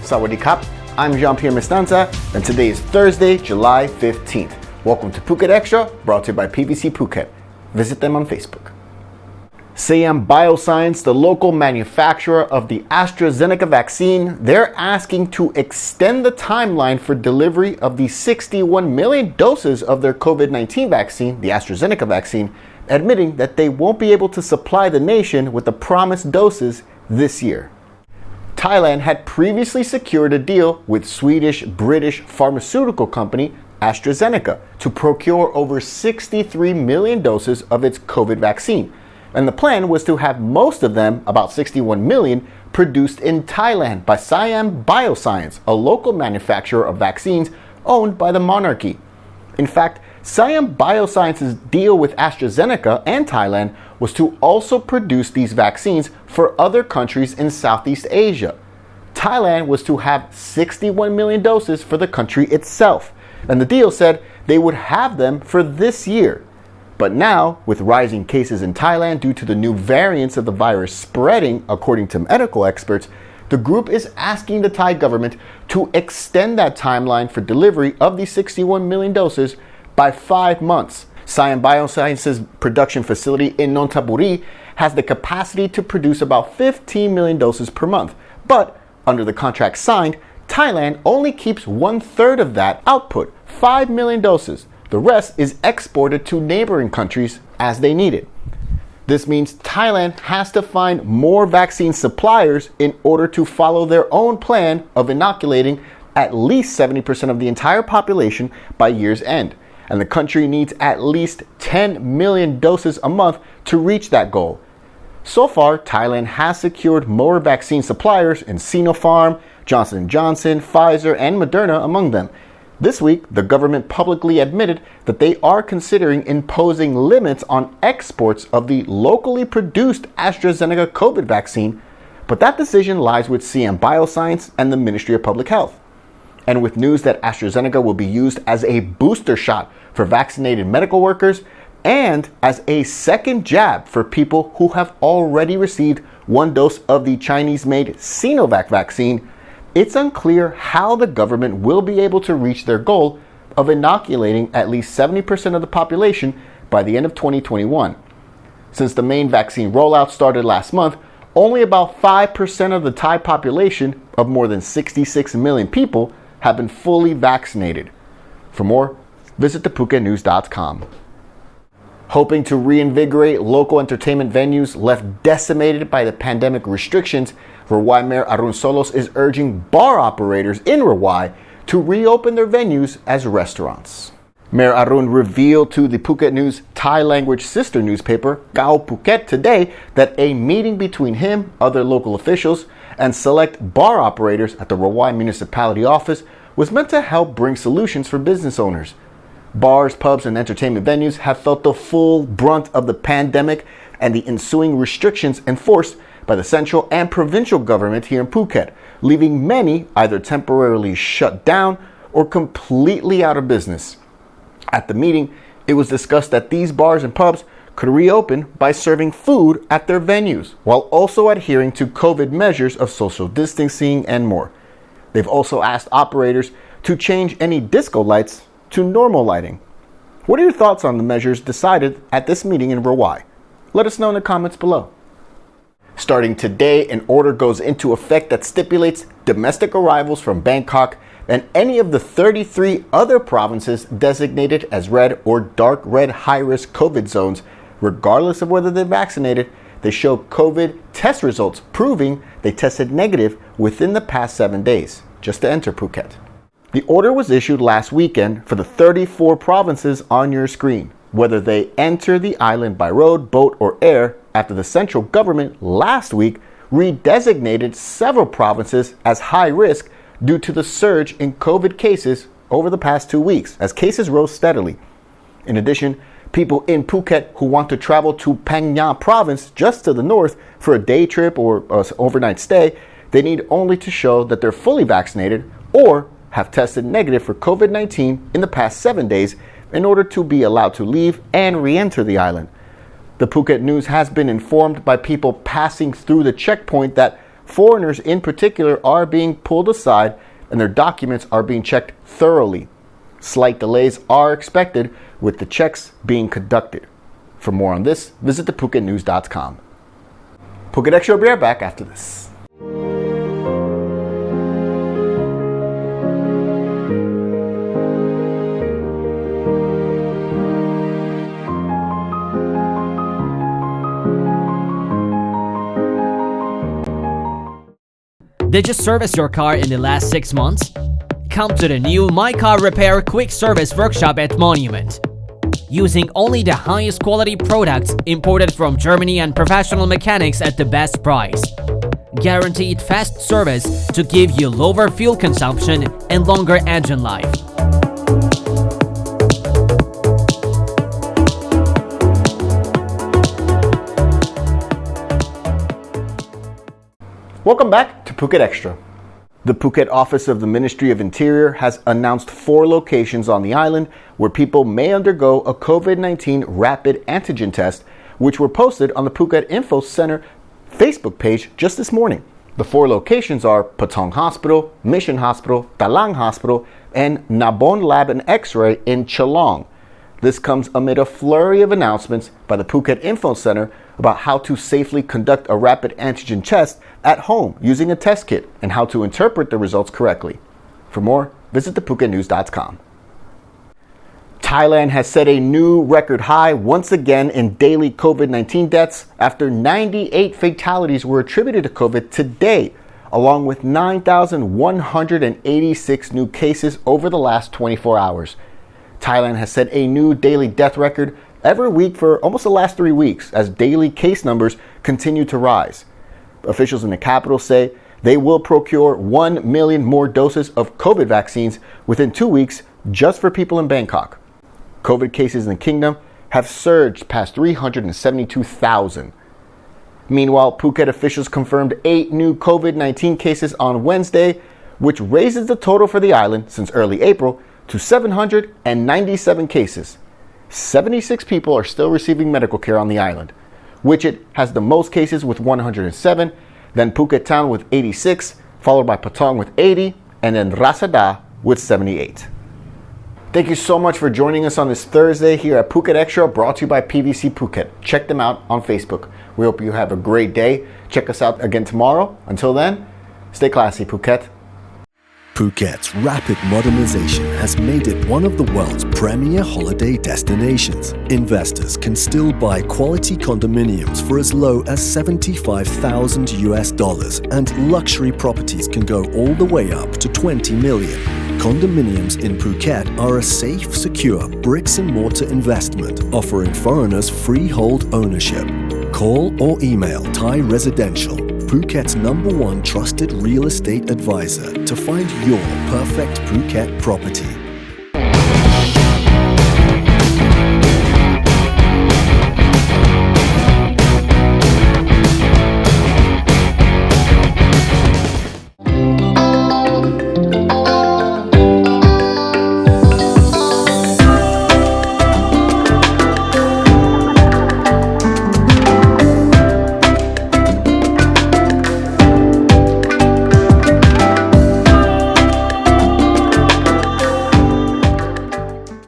Sawadee Kap, I'm Jean-Pierre Mestanza, and today is Thursday, July 15th. Welcome to Phuket Extra, brought to you by PVC Phuket. Visit them on Facebook. Siam Bioscience, the local manufacturer of the AstraZeneca vaccine, they're asking to extend the timeline for delivery of the 61 million doses of their COVID-19 vaccine, the AstraZeneca vaccine, admitting that they won't be able to supply the nation with the promised doses this year. Thailand had previously secured a deal with Swedish-British pharmaceutical company AstraZeneca to procure over 63 million doses of its COVID vaccine. And the plan was to have most of them, about 61 million, produced in Thailand by Siam Bioscience, a local manufacturer of vaccines owned by the monarchy. In fact, Siam Bioscience's deal with AstraZeneca and Thailand was to also produce these vaccines for other countries in Southeast Asia. Thailand was to have 61 million doses for the country itself, and the deal said they would have them for this year. But now, with rising cases in Thailand due to the new variants of the virus spreading, according to medical experts, the group is asking the Thai government to extend that timeline for delivery of these 61 million doses by 5 months. Siam Bioscience's production facility in Nonthaburi has the capacity to produce about 15 million doses per month. But under the contract signed, Thailand only keeps 1/3 of that output, 5 million doses. The rest is exported to neighboring countries as they need it. This means Thailand has to find more vaccine suppliers in order to follow their own plan of inoculating at least 70% of the entire population by year's end. And the country needs at least 10 million doses a month to reach that goal. So far, Thailand has secured more vaccine suppliers in Sinopharm, Johnson & Johnson, Pfizer, and Moderna among them. This week, the government publicly admitted that they are considering imposing limits on exports of the locally produced AstraZeneca COVID vaccine, but that decision lies with Siam Bioscience and the Ministry of Public Health. And with news that AstraZeneca will be used as a booster shot for vaccinated medical workers and as a second jab for people who have already received one dose of the Chinese-made Sinovac vaccine, it's unclear how the government will be able to reach their goal of inoculating at least 70% of the population by the end of 2021. Since the main vaccine rollout started last month, only about 5% of the Thai population of more than 66 million people have been fully vaccinated. For more, visit thephuket.news.com. Hoping to reinvigorate local entertainment venues left decimated by the pandemic restrictions, Rawai Mayor Arun Solos is urging bar operators in Rawai to reopen their venues as restaurants. Mayor Arun revealed to the Phuket News Thai language sister newspaper, Gao Phuket, today that a meeting between him, other local officials, and select bar operators at the Rawai municipality office was meant to help bring solutions for business owners. Bars, pubs, and entertainment venues have felt the full brunt of the pandemic and the ensuing restrictions enforced by the central and provincial government here in Phuket, leaving many either temporarily shut down or completely out of business. At the meeting, it was discussed that these bars and pubs could reopen by serving food at their venues, while also adhering to COVID measures of social distancing and more. They've also asked operators to change any disco lights to normal lighting. What are your thoughts on the measures decided at this meeting in Rawai? Let us know in the comments below. Starting today, an order goes into effect that stipulates domestic arrivals from Bangkok and any of the 33 other provinces designated as red or dark red high-risk COVID zones, regardless of whether they're vaccinated. They show COVID test results proving they tested negative within the past 7 days, just to enter Phuket. The order was issued last weekend for the 34 provinces on your screen, whether they enter the island by road, boat, or air, after the central government last week redesignated several provinces as high risk due to the surge in COVID cases over the past 2 weeks, as cases rose steadily. In addition, people in Phuket who want to travel to Phang Nga province just to the north for a day trip or an overnight stay, they need only to show that they're fully vaccinated or have tested negative for COVID-19 in the past 7 days in order to be allowed to leave and re-enter the island. The Phuket News has been informed by people passing through the checkpoint that foreigners in particular are being pulled aside and their documents are being checked thoroughly. Slight delays are expected with the checks being conducted. For more on this, visit thephuket.news.com. Phuket Extra will be right back after this. Did you service your car in the last 6 months? Come to the new My Car Repair Quick Service Workshop at Monument. Using only the highest quality products imported from Germany and professional mechanics at the best price. Guaranteed fast service to give you lower fuel consumption and longer engine life. Welcome back to Phuket Extra. The Phuket office of the Ministry of Interior has announced 4 locations on the island where people may undergo a COVID-19 rapid antigen test, which were posted on the Phuket Info Center Facebook page just this morning. The 4 locations are Patong Hospital, Mission Hospital, Talang Hospital, and Nabon Lab and X-Ray in Chalong. This comes amid a flurry of announcements by the Phuket Info Center about how to safely conduct a rapid antigen test at home using a test kit and how to interpret the results correctly. For more, visit thephuket.news.com. Thailand has set a new record high once again in daily COVID-19 deaths after 98 fatalities were attributed to COVID today, along with 9,186 new cases over the last 24 hours. Thailand has set a new daily death record every week for almost the last 3 weeks as daily case numbers continue to rise. Officials in the capital say they will procure 1 million more doses of COVID vaccines within 2 weeks just for people in Bangkok. COVID cases in the kingdom have surged past 372,000. Meanwhile, Phuket officials confirmed 8 new COVID-19 cases on Wednesday, which raises the total for the island since early April to 797 cases. 76 people are still receiving medical care on the island. Wichit has the most cases with 107, then Phuket Town with 86, followed by Patong with 80, and then Rasada with 78. Thank you so much for joining us on this Thursday here at Phuket Extra, brought to you by PVC Phuket. Check them out on Facebook. We hope you have a great day. Check us out again tomorrow. Until then, stay classy, Phuket. Phuket's rapid modernization has made it one of the world's premier holiday destinations. Investors can still buy quality condominiums for as low as $75,000 and luxury properties can go all the way up to 20 million. Condominiums in Phuket are a safe, secure bricks and mortar investment offering foreigners freehold ownership. Call or email Thai Residential, Phuket's #1 trusted real estate advisor, to find your perfect Phuket property.